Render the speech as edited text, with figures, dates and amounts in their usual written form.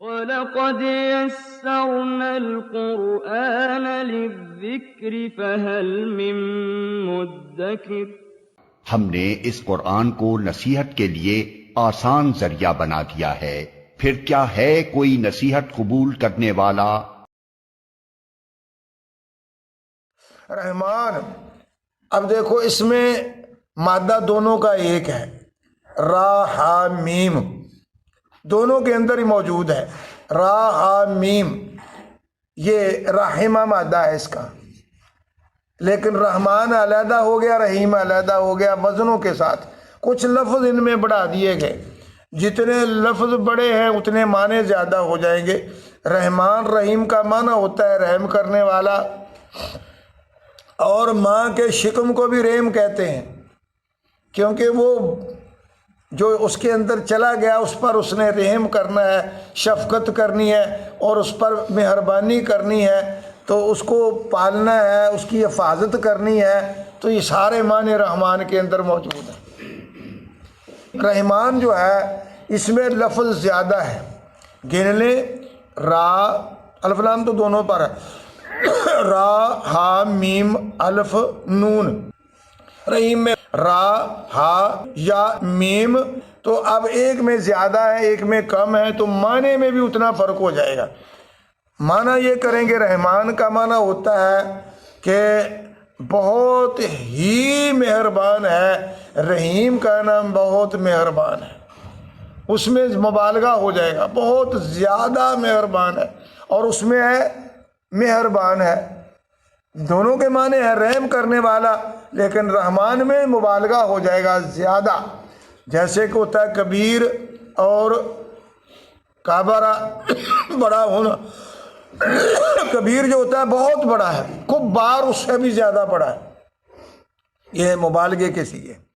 وَلَقَدْ يَسَّرْنَا الْقُرْآنَ لِلذِّكْرِ فَهَلْ مِن مُّدَّكِرٍ۔ ہم نے اس قرآن کو نصیحت کے لیے آسان ذریعہ بنا دیا ہے، پھر کیا ہے کوئی نصیحت قبول کرنے والا؟ رحمان، اب دیکھو اس میں مادہ دونوں کا ایک ہے، را ہا میم، دونوں کے اندر ہی موجود ہے۔ را ہا میم یہ رحمہ مادہ ہے اس کا، لیکن رحمان علیحدہ ہو گیا، رحیم علیحدہ ہو گیا وزنوں کے ساتھ۔ کچھ لفظ ان میں بڑھا دیے گئے، جتنے لفظ بڑے ہیں اتنے معنی زیادہ ہو جائیں گے۔ رحمان رحیم کا معنی ہوتا ہے رحم کرنے والا، اور ماں کے شکم کو بھی رحم کہتے ہیں، کیونکہ وہ جو اس کے اندر چلا گیا اس پر اس نے رحم کرنا ہے، شفقت کرنی ہے اور اس پر مہربانی کرنی ہے، تو اس کو پالنا ہے، اس کی حفاظت کرنی ہے، تو یہ سارے معنی رحمان کے اندر موجود ہیں۔ رحمان جو ہے اس میں لفظ زیادہ ہے، گن لیں، را الف لام تو دونوں پر ہے، را ہا میم الف نون۔ رحیم میں را ہا یا میم، تو اب ایک میں زیادہ ہے ایک میں کم ہے، تو معنی میں بھی اتنا فرق ہو جائے گا۔ معنی یہ کریں گے، رحمان کا معنی ہوتا ہے کہ بہت ہی مہربان ہے، رحیم کا نام بہت مہربان ہے، اس میں مبالغہ ہو جائے گا، بہت زیادہ مہربان ہے، اور اس میں ہے مہربان ہے، دونوں کے معنی ہے رحم کرنے والا، لیکن رحمان میں مبالغہ ہو جائے گا زیادہ، جیسے کہ ہوتا ہے کبیر اور کابرہ بڑا ہونا۔ کبیر جو ہوتا ہے بہت بڑا ہے، کبار اس سے بھی زیادہ بڑا ہے، یہ مبالغے کے سیگے۔